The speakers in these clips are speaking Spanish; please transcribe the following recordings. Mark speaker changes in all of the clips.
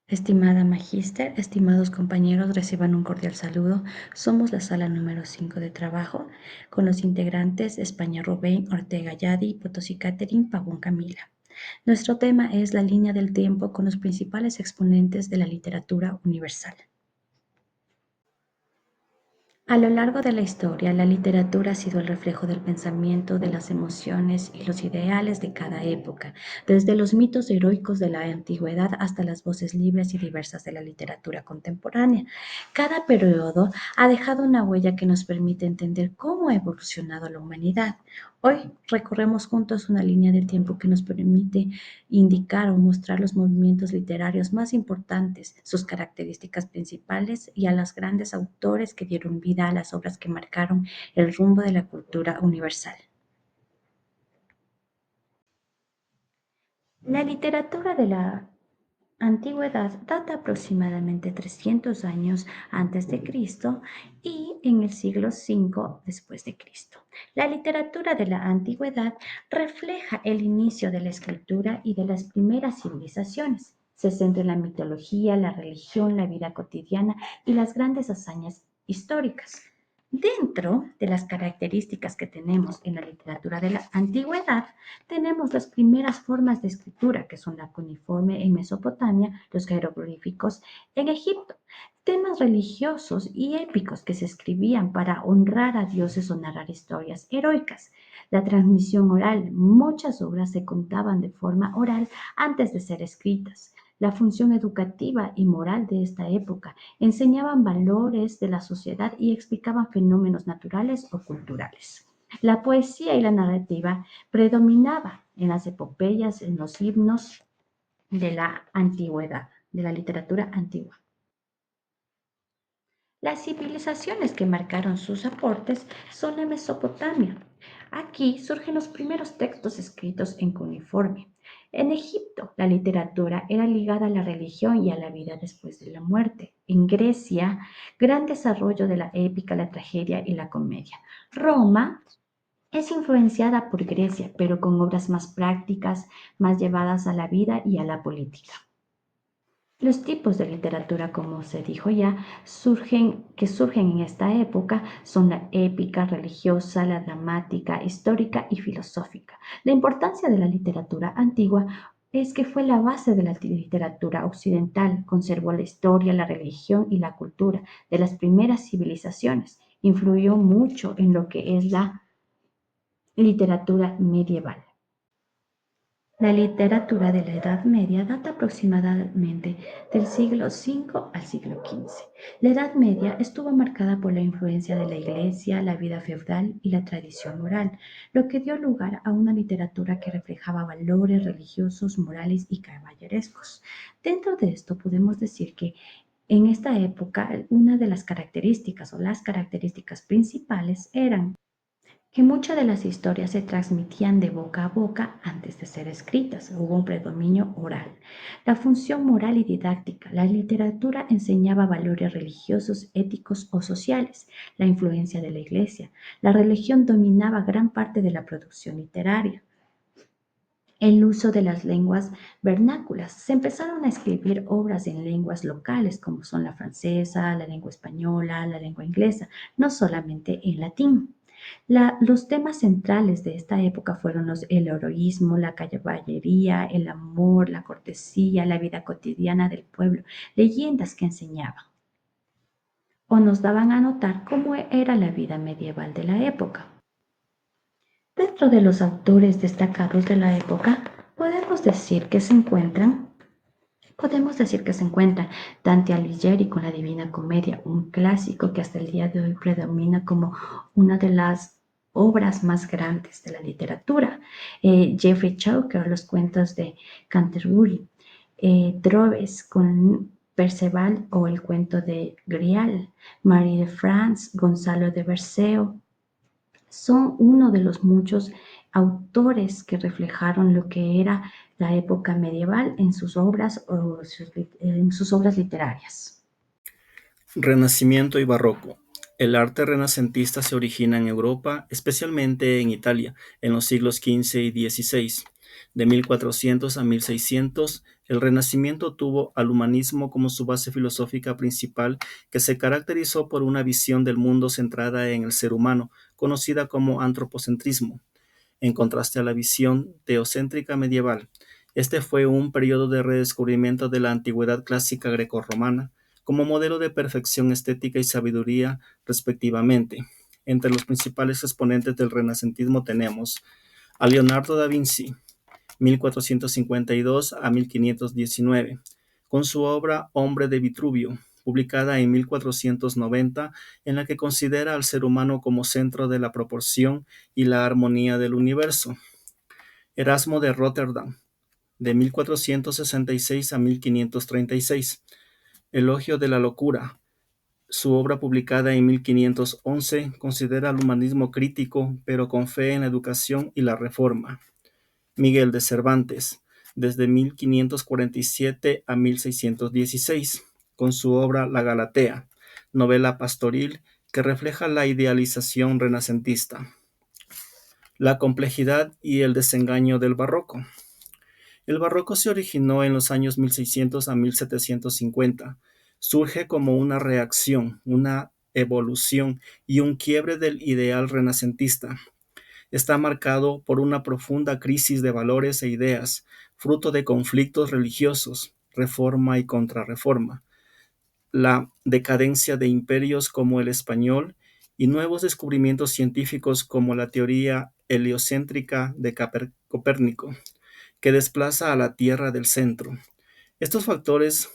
Speaker 1: Estimada magíster, estimados compañeros, reciban un cordial saludo. Somos la sala número 5 de trabajo con los integrantes España Rubén, Ortega Yadi, Potosí Catherine, Pavón Camila. Nuestro tema es la línea del tiempo con los principales exponentes de la literatura universal. A lo largo de la historia, la literatura ha sido el reflejo del pensamiento, de las emociones y los ideales de cada época, desde los mitos heroicos de la antigüedad hasta las voces libres y diversas de la literatura contemporánea. Cada periodo ha dejado una huella que nos permite entender cómo ha evolucionado la humanidad. Hoy recorremos juntos una línea del tiempo que nos permite indicar o mostrar los movimientos literarios más importantes, sus características principales y a los grandes autores que dieron vida a las obras que marcaron el rumbo de la cultura universal. La literatura de la antigüedad data aproximadamente 300 años antes de Cristo y en el siglo V después de Cristo. La literatura de la antigüedad refleja el inicio de la escritura y de las primeras civilizaciones. Se centra en la mitología, la religión, la vida cotidiana y las grandes hazañas históricas. Dentro de las características que tenemos en la literatura de la antigüedad, tenemos las primeras formas de escritura, que son la cuneiforme en Mesopotamia, los jeroglíficos en Egipto, temas religiosos y épicos que se escribían para honrar a dioses o narrar historias heroicas. La transmisión oral, muchas obras se contaban de forma oral antes de ser escritas. La función educativa y moral de esta época enseñaban valores de la sociedad y explicaban fenómenos naturales o culturales. La poesía y la narrativa predominaba en las epopeyas, en los himnos de la antigüedad, de la literatura antigua. Las civilizaciones que marcaron sus aportes son la Mesopotamia. Aquí surgen los primeros textos escritos en cuneiforme. En Egipto, la literatura era ligada a la religión y a la vida después de la muerte. En Grecia, gran desarrollo de la épica, la tragedia y la comedia. Roma es influenciada por Grecia, pero con obras más prácticas, más llevadas a la vida y a la política. Los tipos de literatura, como se dijo ya, surgen en esta época son la épica, religiosa, la dramática, histórica y filosófica. La importancia de la literatura antigua es que fue la base de la literatura occidental, conservó la historia, la religión y la cultura de las primeras civilizaciones, influyó mucho en lo que es la literatura medieval. La literatura de la Edad Media data aproximadamente del siglo V al siglo XV. La Edad Media estuvo marcada por la influencia de la Iglesia, la vida feudal y la tradición oral, lo que dio lugar a una literatura que reflejaba valores religiosos, morales y caballerescos. Dentro de esto podemos decir que en esta época una de las características o las características principales eran que muchas de las historias se transmitían de boca a boca antes de ser escritas. Hubo un predominio oral. La función moral y didáctica. La literatura enseñaba valores religiosos, éticos o sociales. La influencia de la iglesia. La religión dominaba gran parte de la producción literaria. El uso de las lenguas vernáculas. Se empezaron a escribir obras en lenguas locales, como son la francesa, la lengua española, la lengua inglesa, no solamente en latín. Los temas centrales de esta época fueron el heroísmo, la caballería, el amor, la cortesía, la vida cotidiana del pueblo, leyendas que enseñaban o nos daban a notar cómo era la vida medieval de la época. Dentro de los autores destacados de la época, podemos decir que se encuentran Dante Alighieri con la Divina Comedia, un clásico que hasta el día de hoy predomina como una de las obras más grandes de la literatura. Geoffrey Chaucer, los cuentos de Canterbury. Droves con Perceval o el cuento de Grial. Marie de France, Gonzalo de Berceo, son uno de los muchos autores que reflejaron lo que era la época medieval en sus obras o en sus obras literarias.
Speaker 2: Renacimiento y Barroco. El arte renacentista se origina en Europa, especialmente en Italia, en los siglos XV y XVI. De 1400 a 1600, El Renacimiento tuvo al humanismo como su base filosófica principal, que se caracterizó por una visión del mundo centrada en el ser humano, conocida como antropocentrismo, en contraste a la visión teocéntrica medieval. Este fue un periodo de redescubrimiento de la antigüedad clásica grecorromana como modelo de perfección estética y sabiduría, respectivamente. Entre los principales exponentes del renacentismo tenemos a Leonardo da Vinci, 1452 a 1519, con su obra Hombre de Vitruvio, publicada en 1490, en la que considera al ser humano como centro de la proporción y la armonía del universo. Erasmo de Rotterdam, de 1466 a 1536, Elogio de la locura. Su obra publicada en 1511 considera al humanismo crítico, pero con fe en la educación y la reforma. Miguel de Cervantes, desde 1547 a 1616, con su obra La Galatea, novela pastoril que refleja la idealización renacentista. La complejidad y el desengaño del barroco. El barroco se originó en los años 1600 a 1750. Surge como una reacción, una evolución y un quiebre del ideal renacentista. Está marcado por una profunda crisis de valores e ideas, fruto de conflictos religiosos, reforma y contrarreforma, la decadencia de imperios como el español y nuevos descubrimientos científicos como la teoría heliocéntrica de Copérnico, que desplaza a la Tierra del centro. Estos factores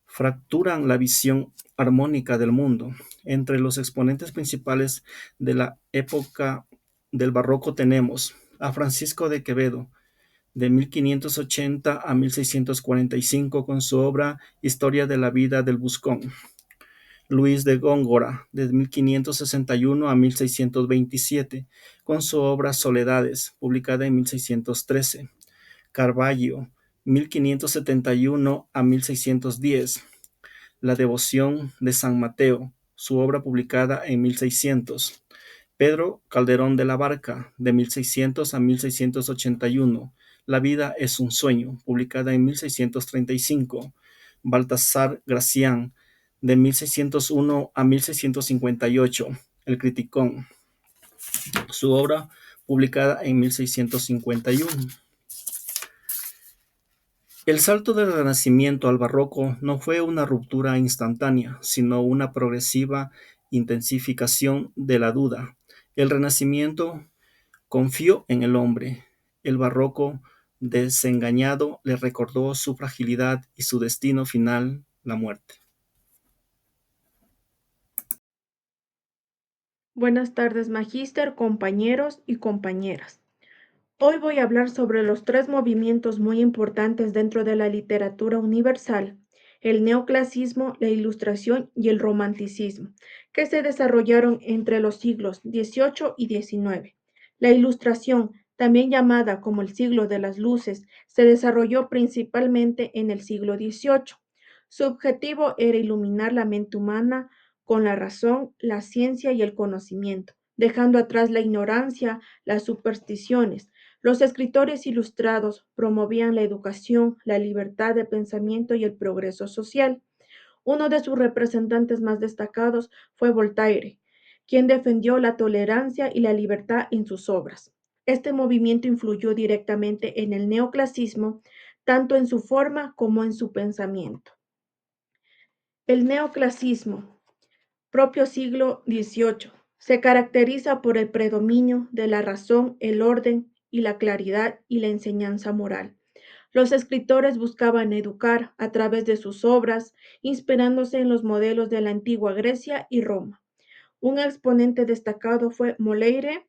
Speaker 2: fracturan la visión armónica del mundo. Entre los exponentes principales de la época del barroco tenemos a Francisco de Quevedo, de 1580 a 1645, con su obra Historia de la vida del Buscón. Luis de Góngora, de 1561 a 1627, con su obra Soledades, publicada en 1613. Carballo, 1571 a 1610. La devoción de San Mateo, su obra publicada en 1600. Pedro Calderón de la Barca, de 1600 a 1681. La vida es un sueño, publicada en 1635. Baltasar Gracián, de 1601 a 1658. El Criticón, su obra publicada en 1651. El salto del Renacimiento al Barroco no fue una ruptura instantánea, sino una progresiva intensificación de la duda. El Renacimiento confió en el hombre. El Barroco, desengañado, le recordó su fragilidad y su destino final, la muerte.
Speaker 3: Buenas tardes, magíster, compañeros y compañeras. Hoy voy a hablar sobre los tres movimientos muy importantes dentro de la literatura universal: el neoclasismo, la ilustración y el romanticismo, que se desarrollaron entre los siglos XVIII y XIX. La ilustración, también llamada como el siglo de las luces, se desarrolló principalmente en el siglo XVIII. Su objetivo era iluminar la mente humana con la razón, la ciencia y el conocimiento, dejando atrás la ignorancia, las supersticiones. Los escritores ilustrados promovían la educación, la libertad de pensamiento y el progreso social. Uno de sus representantes más destacados fue Voltaire, quien defendió la tolerancia y la libertad en sus obras. Este movimiento influyó directamente en el neoclasismo, tanto en su forma como en su pensamiento. El neoclasismo, propio siglo XVIII, se caracteriza por el predominio de la razón, el orden y la claridad y la enseñanza moral. Los escritores buscaban educar a través de sus obras, inspirándose en los modelos de la antigua Grecia y Roma. Un exponente destacado fue Molière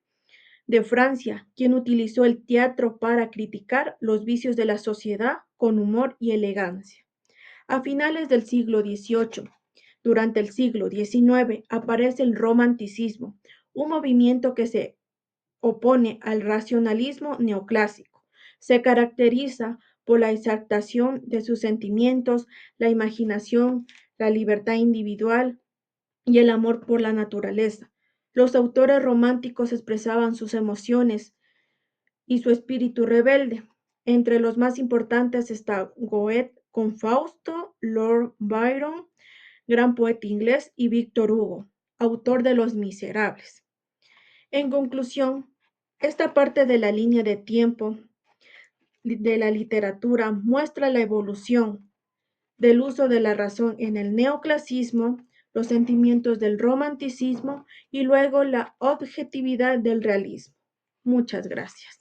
Speaker 3: de Francia, quien utilizó el teatro para criticar los vicios de la sociedad con humor y elegancia. A finales del siglo XVIII, durante el siglo XIX, aparece el romanticismo, un movimiento que se opone al racionalismo neoclásico. Se caracteriza por la exaltación de sus sentimientos, la imaginación, la libertad individual y el amor por la naturaleza. Los autores románticos expresaban sus emociones y su espíritu rebelde. Entre los más importantes está Goethe con Fausto, Lord Byron, gran poeta inglés, y Víctor Hugo, autor de Los Miserables. En conclusión, esta parte de la línea de tiempo de la literatura muestra la evolución del uso de la razón en el neoclasismo, los sentimientos del romanticismo y luego la objetividad del realismo. Muchas gracias.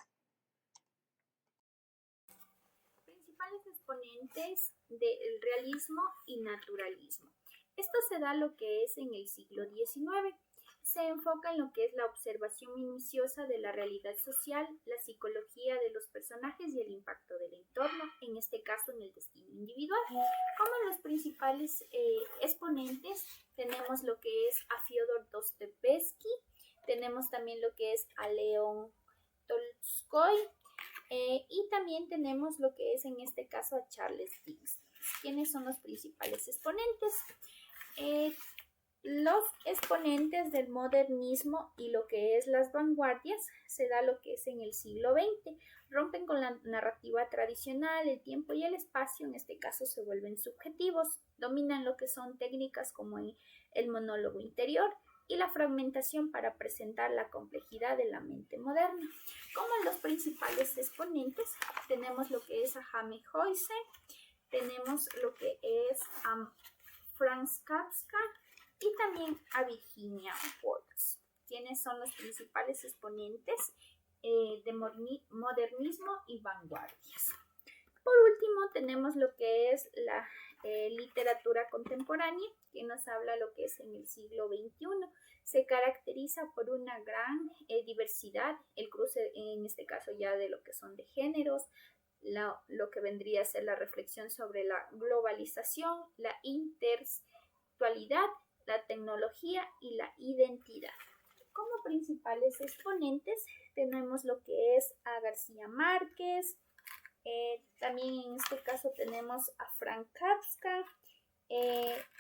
Speaker 4: Principales exponentes del realismo y naturalismo. Esto se da lo que es en el siglo XIX. Se enfoca en lo que es la observación minuciosa de la realidad social, la psicología de los personajes y el impacto del entorno, en este caso en el destino individual. Como los principales exponentes tenemos lo que es a Fyodor Dostoevsky, tenemos también lo que es a León Tolstoy, y también tenemos lo que es en este caso a Charles Dickens. ¿Quiénes son los principales exponentes? Los exponentes del modernismo y lo que es las vanguardias se da lo que es en el siglo XX. Rompen con la narrativa tradicional, el tiempo y el espacio, en este caso se vuelven subjetivos. Dominan lo que son técnicas como el monólogo interior y la fragmentación para presentar la complejidad de la mente moderna. Como los principales exponentes tenemos lo que es a James Joyce, tenemos lo que es a Franz Kafka y también a Virginia Woolf. ¿Quiénes son los principales exponentes de modernismo y vanguardias? Por último, tenemos lo que es la literatura contemporánea, que nos habla lo que es en el siglo XXI. Se caracteriza por una gran diversidad, el cruce en este caso ya de lo que son de géneros, lo que vendría a ser la reflexión sobre la globalización, la intertextualidad, la tecnología y la identidad. Como principales exponentes tenemos lo que es a García Márquez, también en este caso tenemos a Frank Kafka,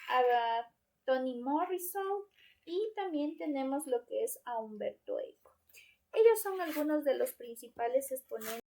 Speaker 4: a Toni Morrison y también tenemos lo que es a Humberto Eco. Ellos son algunos de los principales exponentes